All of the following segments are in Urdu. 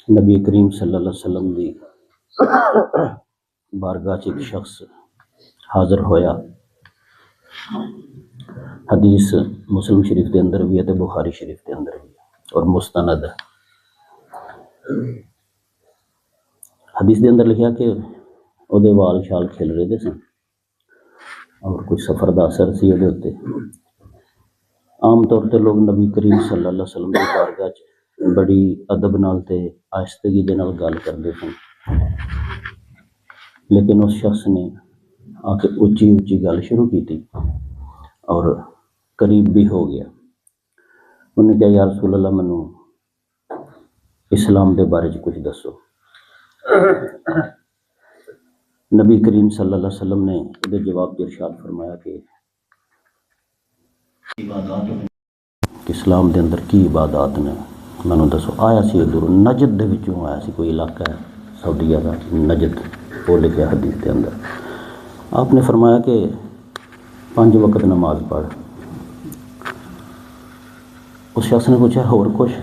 نبی کریم صلی اللہ علیہ وسلم دی بارگاہ ایک شخص حاضر ہویا. حدیث مسلم شریف کے اندر بھی ہے تو بخاری شریف کے اندر بھی ہے اور مستند ہے. حدیث کے اندر لکھا کہ وہ وال شال کھل رہے سن اور کچھ سفر دا اثر سی وہ اتنے. عام طور پہ لوگ نبی کریم صلی اللہ علیہ وسلم کی بارگاہ بڑی ادب نال تے آہستگی دے نال گل کرتے سن، لیکن اس شخص نے آ کے اچھی اچھی گل شروع کی تھی اور قریب بھی ہو گیا. انہوں نے کہا یا رسول اللہ منو اسلام دے بارے کچھ دسو. نبی کریم صلی اللہ علیہ وسلم نے یہ جواب ارشاد فرمایا کہ اسلام دے اندر کی عبادات نے مینوں دسو. آیا سی ادھر نجد دے وچوں آیا سی، کوئی علاقہ ہے سعودیہ کا نجد، وہ لکھا حدیث کے اندر. آپ نے فرمایا کہ 5 وقت نماز پڑھ. اس شخص نے پوچھا اور کچھ؟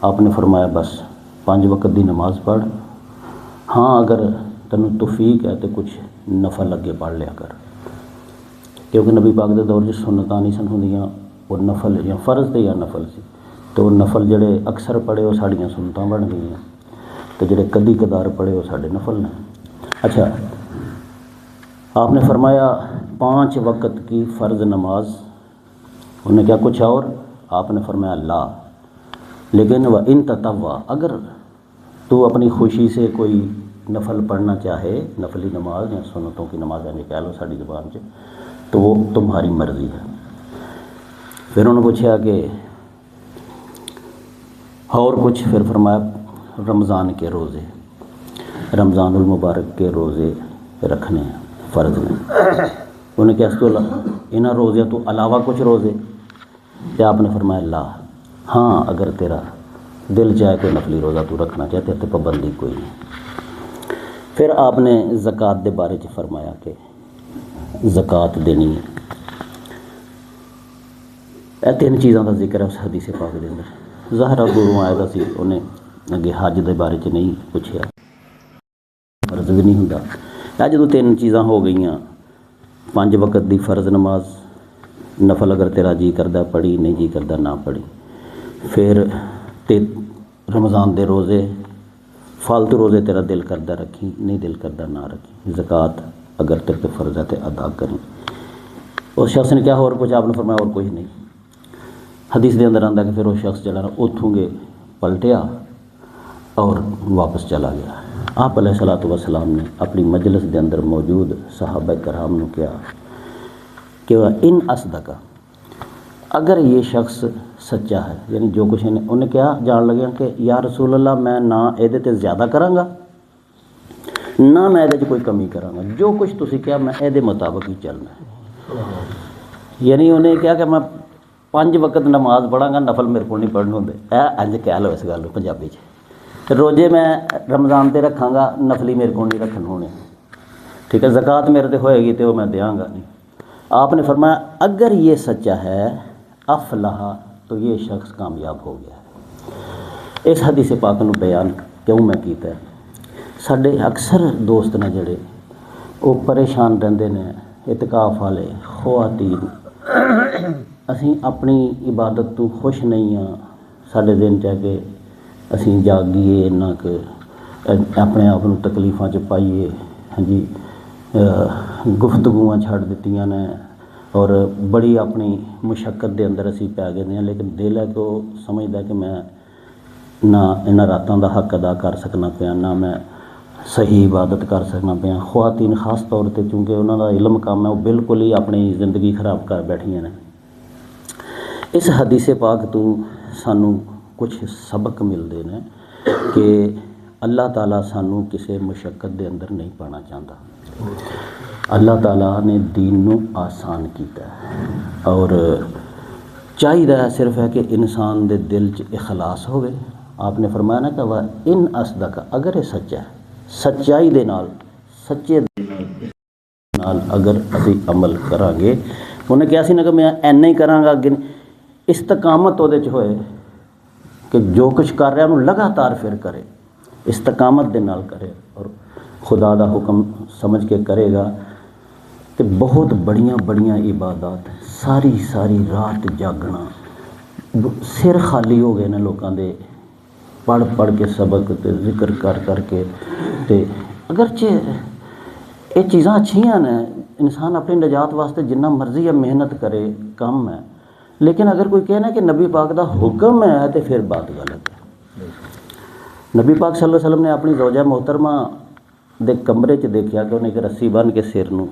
آپ نے فرمایا بس 5 وقت دی نماز پڑھ، ہاں اگر تینوں توفیق ہے تو کچھ نفل اگے پڑھ لیا کر، کیونکہ نبی پاک دے دور سنتاں نہیں سن ہوندیاں، وہ نفل یا فرض تے یا نفل سی. تو وہ نفل جڑے اکثر پڑھے وہ ساڑیاں سنتاں بن گئی ہیں، تو جڑے کدی کدار پڑھے وہ ساڑے نفل نے. اچھا، آپ نے فرمایا 5 وقت کی فرض نماز. انہوں نے کیا کچھ اور؟ آپ نے فرمایا لا، لیکن وہ ان تطوع، اگر تو اپنی خوشی سے کوئی نفل پڑھنا چاہے، نفلی نماز یا سنتوں کی نماز یعنی کہہ لو ساڑی زبان سے، تو وہ تمہاری مرضی ہے. پھر انہوں نے پوچھا کہ اور کچھ؟ پھر فرمایا رمضان کے روزے، رمضان المبارک کے روزے رکھنے فرض نے. انہوں نے کہا اس تو انہاں روزے تو علاوہ کچھ روزے؟ کہ آپ نے فرمایا لا، ہاں اگر تیرا دل چاہے کوئی نفلی روزہ تو رکھنا چاہتے تو پابندی کوئی نہیں. پھر آپ نے زکوٰۃ دے بارے فرمایا کہ زکوٰۃ دینی ہے. یہ 3 چیزوں کا ذکر ہے اس حدیث پاک دے اندر. ظاہر دوروں آئے گا سی، انہیں اگے حج دے بارے نہیں پوچھا، فرض بھی نہیں ہوندا. جدوں 3 چیزاں ہو گئیاں، 5 وقت دی فرض نماز، نفل اگر تیرا جی کردہ پڑھی، نہیں جی کردہ نہ پڑھی. پھر رمضان دے روزے، فالتو روزے تیرا دل کردہ رکھی، نہیں دل کردہ نہ رکھی. زکوٰۃ اگر تیرے پہ فرض ہے تو ادا کریں. اس شخص نے کیا اور کچھ؟ آپ نے فرمایا اور کچھ نہیں. حدیث دے اندر آندا کہ پھر وہ شخص جڑا اتھوں گے پلٹیا اور واپس چلا گیا. آپ علیہ الصلوۃ والسلام نے اپنی مجلس دے اندر موجود صحابہ کرام نے کہا کہ ان اصدق، اگر یہ شخص سچا ہے، یعنی جو کچھ انہیں کیا جان لگیا کہ یا رسول اللہ میں نہ یہ تے زیادہ کراں گا نہ میں یہ کوئی کمی کراں گا، جو کچھ تسی کیا میں یہ مطابق ہی چلنا ہے. یعنی انہیں کہا کہ میں 5 وقت نماز پڑھاں گا، نفل میرے کو نہیں پڑھنے ہوندے. انج کہہ لو اس گل پنجابی چ. روزے میں رمضان تے رکھاں گا، نفلی میرے کو نہیں رکھنے ہونے. ٹھیک ہے، زکوٰۃ میرے تے ہوئے گی تو میں دیاں گا نہیں. آپ نے فرمایا اگر یہ سچا ہے افلح، تو یہ شخص کامیاب ہو گیا ہے. اس حدیث پاک نو بیان کیوں میں کیتا ہے؟ ساڈے اکثر دوست نے جڑے وہ پریشان رہندے نے، اعتکاف والے خواتین، اسی اپنی عبادت تو خوش نہیں ہاں. ساڈے دن چاہ کے اسی جاگیے انہاں کہ اپنے آپ کو تکلیفاں چ پائیے. ہاں جی، گفتگوਆਂ چھڑ دیتیاں نے اور بڑی اپنی مشقت دے اندر اسی پی گئے ہیں، لیکن دل ہے کہ وہ سمجھدا کہ میں نہ انہاں راتاں دا حق ادا کر سکنا پیا، نہ میں صحیح عبادت کر سکنا پیا. خواتین خاص طور پہ چونکہ انہاں دا علم کم ہے، وہ بالکل ہی اپنی زندگی خراب کر بیٹھیاں نے. اس حدیث پاک تو سانوں کچھ سبق ملتے ہیں کہ اللہ تعالیٰ سانوں کسی مشقت دے اندر نہیں پانا چاہتا. اللہ تعالیٰ نے دین نو آسان کیتا ہے اور چاہیے صرف ہے کہ انسان دے دل چ اخلاص ہوئے. آپ نے فرمایا نا کہ وہ ان اصدق، اگر یہ سچا ہے، سچائی دے نال، سچے دے نال اگر اسی عمل کران گے. انہیں کہا سی نا کہ میں اینا ہی کراں گا، اگے استقامت وہ ہوئے کہ جو کچھ کر رہا ਉਹਨੂੰ ਲਗਾਤਾਰ ਫਿਰ ਕਰੇ, ਇਸਤਕਾਮਤ ਦੇ ਨਾਲ ਕਰੇ ਔਰ ਖੁਦਾ ਦਾ ਹੁਕਮ ਸਮਝ ਕੇ ਕਰੇਗਾ ਤੇ ਬਹੁਤ ਬੜੀਆਂ ਬੜੀਆਂ ਇਬਾਦਤ, ਸਾਰੀ ਸਾਰੀ ਰਾਤ ਜਾਗਣਾ, ਸਿਰ ਖਾਲੀ ਹੋ ਗਏ ਨੇ ਲੋਕਾਂ ਦੇ ਪੜ੍ਹ ਪੜ੍ਹ ਕੇ ਸਬਕ ਤੇ ਜ਼ਿਕਰ ਕਰ ਕਰਕੇ। ਤੇ ਅਗਰਚੇ ਇਹ ਚੀਜ਼ਾਂ ਅੱਛੀਆਂ ਨੇ, ਇਨਸਾਨ ਆਪਣੀ ਨਜਾਤ ਵਾਸਤੇ ਜਿੰਨਾ ਮਰਜ਼ੀ ਹੈ ਮਿਹਨਤ ਕਰੇ, ਕੰਮ ਹੈ, ਲੇਕਿਨ ਅਗਰ ਕੋਈ ਕਹਿਣਾ ਕਿ ਨਬੀ ਪਾਕ ਦਾ ਹੁਕਮ ਹੈ ਤੇ ਫਿਰ ਬਾਤ ਗਲਤ ਹੈ। ਨਬੀ ਪਾਕ ਸੱਲੱਲਾਹੁ ਅਲੈਹਿ ਵਸੱਲਮ ਨੇ ਆਪਣੀ ਜ਼ੌਜਾ ਮੁਹਤਰਮਾ ਦੇ ਕਮਰੇ 'ਚ ਦੇਖਿਆ ਕਿ ਉਹਨੇ ਇੱਕ ਰੱਸੀ ਬੰਨ੍ਹ ਕੇ ਸਿਰ ਨੂੰ,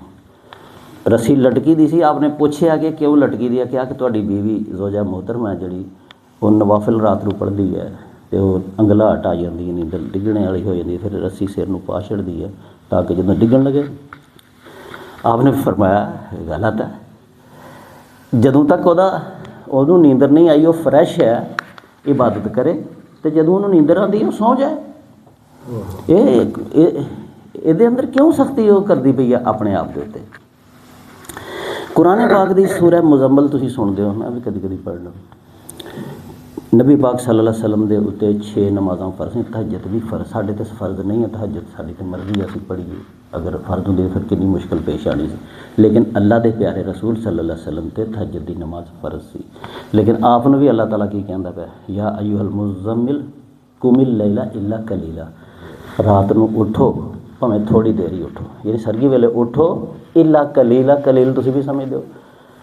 ਰੱਸੀ ਲਟਕੀ ਦੀ ਸੀ। ਆਪਨੇ ਪੁੱਛਿਆ ਕਿ ਕਿਉਂ ਲਟਕੀ ਦੀ ਹੈ, ਕਿਹਾ ਕਿ ਤੁਹਾਡੀ ਬੀਵੀ ਜ਼ੌਜਾ ਮੁਹਤਰਮਾ ਜਿਹੜੀ ਉਹ ਨਵਾਫਿਲ ਰਾਤ ਨੂੰ ਪੜ੍ਹਦੀ ਹੈ ਤੇ ਉਹ ਅੰਗਲਾਹਟ ਆ ਜਾਂਦੀ ਹੈ, ਨੀਂਦਰ ਡਿੱਗਣੇ ਵਾਲੀ ਹੋ ਜਾਂਦੀ ਹੈ, ਫਿਰ ਰੱਸੀ ਸਿਰ ਨੂੰ ਪਾ ਛੱਡਦੀ ਹੈ ਤਾਂ ਕਿ ਜਦੋਂ ਡਿੱਗਣ ਲੱਗੇ। ਆਪਨੇ ਫਰਮਾਇਆ ਗਲਤ ਹੈ, ਜਦੋਂ ਤੱਕ ਉਹਨੂੰ ਨੀਂਦਰ ਨਹੀਂ ਆਈ, ਉਹ ਫਰੈਸ਼ ਹੈ, ਇਬਾਦਤ ਕਰੇ, ਤੇ ਜਦੋਂ ਉਹਨੂੰ ਨੀਂਦਰ ਆਉਂਦੀ ਉਹ ਸੌਂ ਜਾਏ। ਇਹਦੇ ਅੰਦਰ ਕਿਉਂ ਸਖਤੀ ਉਹ ਕਰਦੀ ਪਈ ਆ ਆਪਣੇ ਆਪ ਦੇ ਉੱਤੇ। ਕੁਰਾਨ ਪਾਕ ਦੀ ਸੂਰਾ ਮੁਜ਼ੰਮਲ ਤੁਸੀਂ ਸੁਣਦੇ ਹੋ, ਮੈਂ ਵੀ ਕਦੀ ਕਦੀ ਪੜ੍ਹ ਲਵਾਂ। ਨਬੀ ਪਾਕ ਸੱਲੱਲਾਹੁ ਅਲੈਹਿ ਵਸੱਲਮ ਦੇ ਉੱਤੇ 6 ਨਮਾਜ਼ਾਂ ਫਰਜ਼ ਨੇ, ਤਹੱਜਦ ਵੀ ਫਰਜ਼। ਸਾਡੇ ਤੇ ਫਰਜ਼ ਨਹੀਂ ਹੈ ਤਹੱਜਦ, ਸਾਡੀ ਤੇ ਮਰਜ਼ੀ ਅਸੀਂ ਪੜ੍ਹੀਏ। ਅਗਰ ਫਰਜ਼ ਹੁੰਦੀ ਫਿਰ ਕਿੰਨੀ ਮੁਸ਼ਕਿਲ ਪੇਸ਼ ਆਣੀ ਸੀ, ਲੇਕਿਨ ਅੱਲਾ ਦੇ ਪਿਆਰੇ ਰਸੂਲ ਸੱਲੱਲਾਹੁ ਅਲੈਹਿ ਵਸੱਲਮ ਤੇ ਤਹੱਜਦ ਦੀ ਨਮਾਜ਼ ਫਰਜ਼ ਸੀ। ਲੇਕਿਨ ਆਪ ਨੂੰ ਵੀ ਅੱਲਾਹ ਤਾਲਾ ਕੀ ਕਹਿੰਦਾ ਪਿਆ, ਯਾ ਅਯੁਹਲ ਮੁਜ਼ੱਮਿਲ ਕੁਮਿਲ ਲੈਲਾ ਇੱਲਾ ਕਲੀਲਾ, ਰਾਤ ਨੂੰ ਉੱਠੋ ਭਾਵੇਂ ਥੋੜੀ ਦੇਰ ਹੀ ਉੱਠੋ, ਯਾਨੀ ਸਰਗੀ ਵੇਲੇ ਉੱਠੋ, ਇੱਲਾ ਕਲੀਲਾ, ਕਲੀਲ ਤੁਸੀਂ ਵੀ ਸਮਝਦੇ ਹੋ,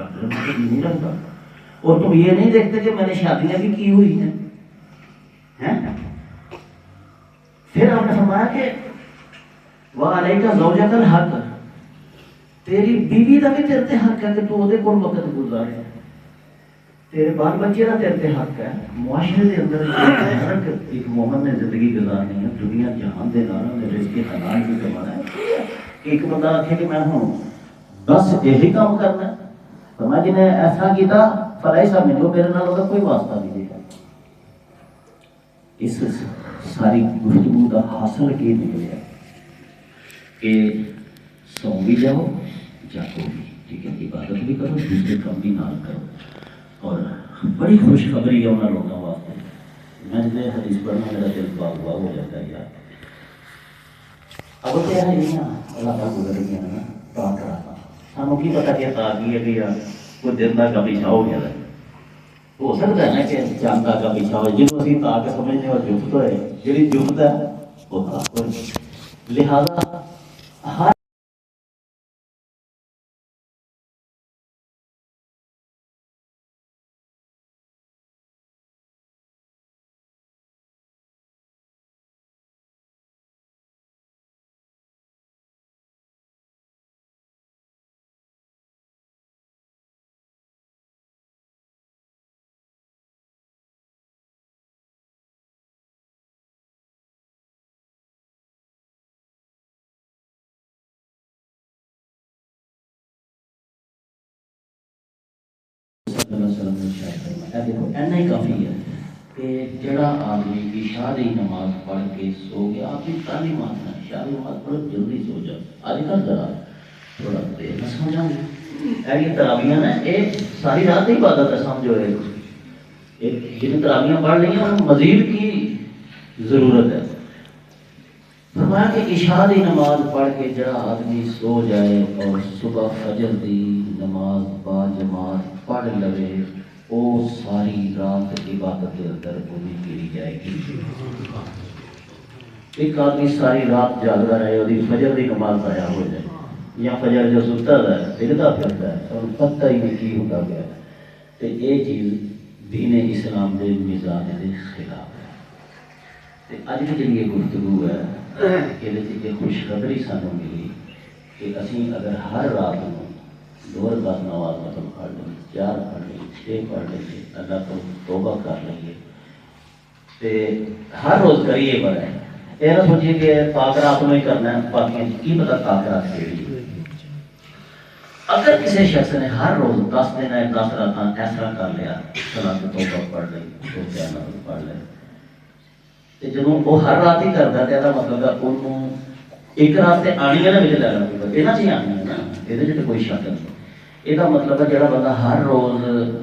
ڈاکٹر نہیں رکھتا. اور تم یہ نہیں دیکھتے کہ میں نے شادیاں بھی کی ہوئی ہیں. پھر آپ نے فرمایا کہ وعلیک زوجک الحق, تیری بیوی کا بھی تیرے تے حق ہے کہ تو وہ کول وقت گزارے, تیرے بال بچے کا تیرے تے حق ہے. معاشرے کے اندر ایک مومن نے زندگی گزارنی ہے, دنیا جہان دے نال نے رزق حلال بھی کمانا ہے. ایک بندہ آخے کہ میں ہوں بس یہی کام کرنا ہے, تو میں جنہیں ایسا کیتا فلائی صاحب ملو, میرے نال کا کوئی واسطہ نہیں دیکھا. اس ساری گفتگو کا حاصل یہ نکلیا کہ سو بھی جاؤ جاگو بھی, ٹھیک ہے, عبادت بھی کرو, دوسرے کام بھی نال کرو. اور بڑی خوشخبری ہے انہوں لوگوں واسطے. میں نے حدیث پڑھنا میرا دل باغ باغ ہو جاتا ہے یار. اب تو یہ اللہ کا گزر گیا نا تا کرا, سانوں کی پتا کیا تا کی ہے کہ یار کوئی دن کا کا پیچھا ہو گیا ہے. ہو سکتا ہے نا کہ چاندہ کا پیچھا ہو جنوب اسی تا کے سمجھنے اور جفت ہوئے جی جفت ہے وہ تا. لہٰذا ہر ایسا ہی کافی ہے کہ جڑا آدمی عشاء دی نماز پڑھ کے سو گیا. آپ کی تعلیمات ہیں عشاء دی نماز پڑھو جلدی سو جاؤ. آج کل ذرا تھوڑا دیر نہ سو جاؤں. یہ تراویاں نا یہ ساری رات کی عبادت ہے سمجھو. جن تراویاں پڑھ رہی ہیں ان مزید کی ضرورت ہے. فرمایا کہ عشاء دی نماز پڑھ کے جڑا آدمی سو جائے اور صبح فجر دی نماز با جماعت پڑھ لے, وہ ساری رات عبادت کے اندر پوری گری جائے گی. ایک آدمی ساری رات جاگتا رہے اور فجر کی نماز ضائع ہو جائے, یا فجر جو ستا ہے پھرتا پھرتا ہے اور پتہ ہی نہیں کی ہوتا گیا, تو یہ چیز دین اسلام کے مزاج کے خلاف ہے. اج کی جی یہ گفتگو ہے یہ خوشخبری سانوں ملی کہ اسی اگر ہر رات کو 2 رکعت نماز مطلب پڑھ لیں, 4 پڑھ لیں, 6 پڑھ لیں, اللہ کو توبہ کر لیں گے, ہر روز کریے. بڑا یہ نہ سوچیے کہ پاک رات میں ہی کرنا ہے, باقی کی پتا پاک رات کیڑی. اگر کسی شخص نے ہر روز 10 دن 10 رات ایسا کر لیا, صلاۃ توبہ پڑھ لی, تو کیا نماز پڑھ لیں, جب وہ ہر رات ہی کرتا ہے تو مطلب ہے انہوں ایک رات سے آنی ہے نا مجھے لینا یہاں سے آنی ہے نا, یہ کوئی شک نہیں. یہ مطلب ہے جڑا بندہ ہر روز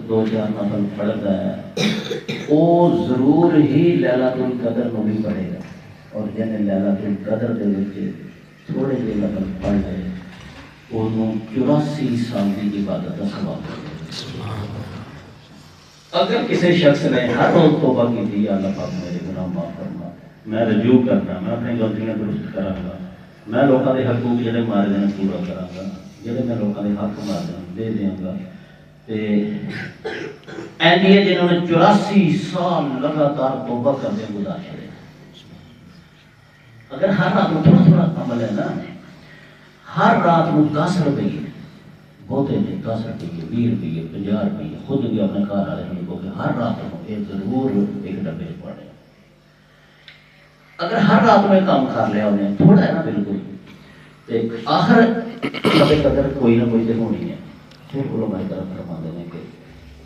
2-4 نفل پڑھتا ہے وہ ضرور ہی لیلۃ القدر کو بھی پڑھے گا. اور جن لیلۃ القدر کے تھوڑے جے نفل پڑھ لے انہوں 84 سال کی عبادت کا ثواب ملے. اگر کسی شخص نے ہر روز توبہ کی تھی, اللہ پاک میرے گناہ معاف کرنا, میں رجوع کرنا, میں اپنی غلطیاں درست کراں گا, میں لوگوں کے حقوق جڑے مارے جانے پورا کراں گا, جڑے میں لوگوں کے حق مارے دے دیاں گا. ایسے جنہوں نے 84 سال لگاتار توبہ کرنے گزار چھڑے. اگر ہر رات میں تھوڑا تھوڑا عمل ہے نا, ہر رات میں 10 روپئے بہتے نے 10 روپئے 20 روپئے 50 روپئے خود بھی اپنے گھر والے کو کہ ہر رات کو یہ ضرور ایک ڈبے پڑے. اگر ہر رات میں کام کر لیا انہیں تھوڑا ہے نا بالکل, آخر کبھی قدر کوئی نہ کوئی تو ہونی ہے. پھر علماء طرف فرما دینے کہ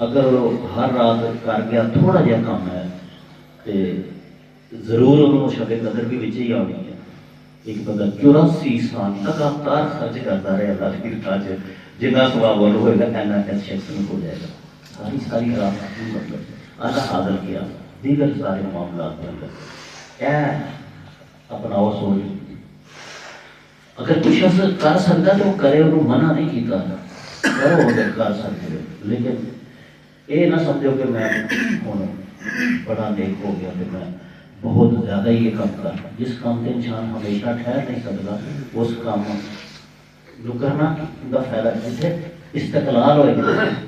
اگر وہ ہر رات کر گیا تھوڑا جہا کام ہے تو ضرور انہوں شب قدر بھی بچ ہی آنی ہے. ایک بندہ 84 سال لگاتار خرچ کرتا رہے اللہ کی راہ میں, جتنا ثواب وہ ہوئے گا اس شخص میں ہو جائے گا. ساری رات مطلب اللہ حاضر کیا دیگر سارے معاملات کے اندر اپناؤ سوچ. اگر کوئی شخص کر سکتا تو وہ کرے, انہوں منع نہیں کیتا کرو اگر کر سکتے, لیکن یہ نہ سمجھو کہ میں ہوں بڑا نیک ہو گیا کہ میں بہت زیادہ ہی یہ کام کر. جس کام سے انسان ہمیشہ ٹھہر نہیں سکتا اس کام جو کرنا ان کا فائدہ جسے استقلال ہوئے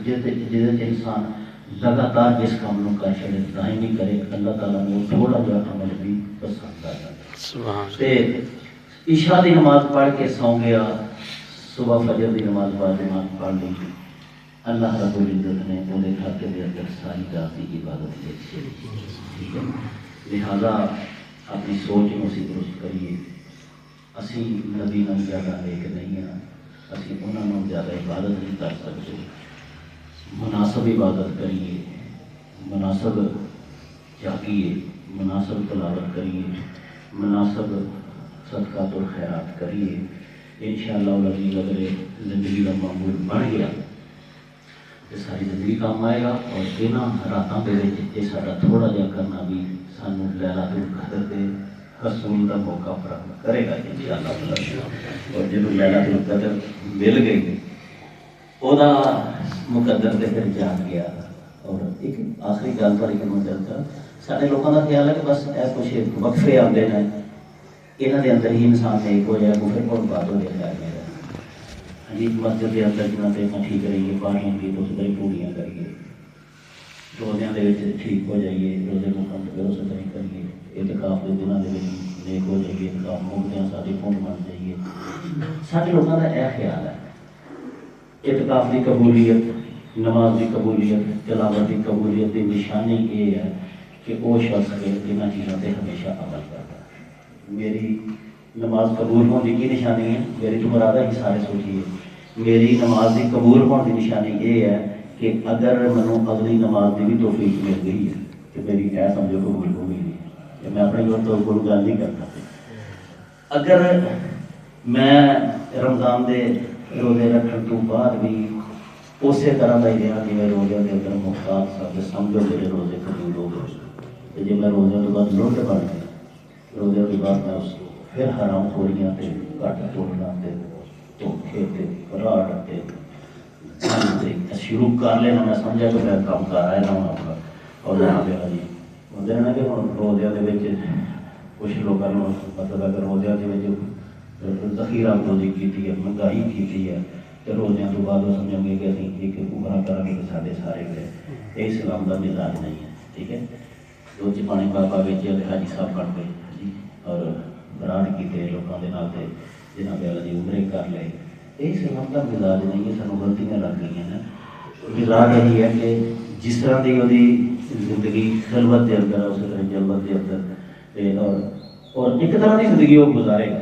جہد انسان لگاتار جس کام نو کر چڑے دائمی کرے اللہ تعالیٰ نے تھوڑا جا عمل بھی پسند آ جاتا ہے۔ عشاء دی نماز پڑھ کے سو گیا، صبح فجر دی نماز بعد نماز پڑھ لی، اللہ رب العزت نے وہ کھاتے دے اندر ساری رات کی عبادت لے ٹھیک ہے۔ لہٰذا اپنی سوچ میں اسی درست کریے، اسی نبی نوں زیادہ نیک نہیں ہیں، اسی انہوں نے زیادہ عبادت نہیں کر سکتے، مناسب عبادت کریے، مناسب جاگیے، مناسب تلاوت کریے، مناسب صدقات اور خیرات کریے، انشاءاللہ العزیز اگر زندگی کا معمول بن گیا تو ساری زندگی کام آئے گا، اور انہاں راتاں دے وچ یہ سارا تھوڑا جہا کرنا بھی سانو لیلۃ القدر دے حصول کا موقع فراہم کرے گا انشاءاللہ۔ اور جب لیلۃ القدر مل گئی وہ مقدر سے پھر جان گیا۔ اور ایک آخری گل پر ایک مدد کا سارے لوگوں کا خیال ہے کہ بس اے کچھ وقفے آتے ہیں یہاں کے اندر ہی انسان نیک ہو جائے، پھر کون بات ہو جائے خیال میرا جی مسجد کے اندر جنہیں سے ٹھیک رہیے، پانی کی تو اس طرح پوریاں کریے، روزیاں کے ٹھیک ہو جائیے، روزے مکمل اس طرح کریے، اعتکاف کے دنوں کے نیک ہو جائیے، اعتکاف مکتے ہیں ساری پونڈ بن جائیے۔ سارے لوگوں کا یہ خیال ہے اعتکاف کی قبولیت، نماز کی قبولیت، تلاوت کی قبولیت کی نشانی یہ ہے کہ وہ شخص جنہ چیزوں سے ہمیشہ عمل کرتا ہے۔ میری نماز قبول ہونے کی نشانی ہے، میری تو مراد ہے سارے سوچیے، میری نماز کی قبول ہونے کی نشانی یہ ہے کہ اگر منو اگلی نماز کی بھی توفیق مل گئی ہے تو میری اے سمجھو قبول ہو گئی ہے، میں اپنے گھر تو کوئی گل نہیں کرتا۔ اگر میں رمضان دے روزے رکھنے تو بعد بھی اسی طرح کا ہی رہا کہ میں روزے کے اندر محتاط سا تو سمجھو میرے روزے قبول ہو گئے، جب میں روزے کے بعد لوٹ بن گیا، روزے کے بعد میں اس پھر حرام خوریاں تے کٹ توڑنا تے دھوکھے تے فراڈ تے شروع کر لینا، میں سمجھا کہ میں کام کر رہا ہوں اپنا، اور میں آ گیا جی وہ دینا کہ ہوں روزے کے کچھ لوگوں نے مطلب اگر روزے کے ذخیرہ روزی کی ہے، مہنگائی کی ہے تو روزے تو بعد وہ سمجھیں گے کہ ابھی ایک عمرہ کریں گے تو سارے گئے، یہ اسلام کا مزاج نہیں ہے ٹھیک ہے۔ دو پانی بابا بیچے حاجی صاحب بن گئے جی، اور بران کیتے لوگوں کے نال جنہوں نے اللہ عمرے کر لے، یہ اسلام کا مزاج نہیں ہے، سانو غلطیاں لگ گئی ہیں۔ مزاج یہی ہے کہ جس طرح کی وہ زندگی خلوت کے اندر اس طرح جلوت کے اندر اور ایک طرح کی زندگی وہ گزارے گا۔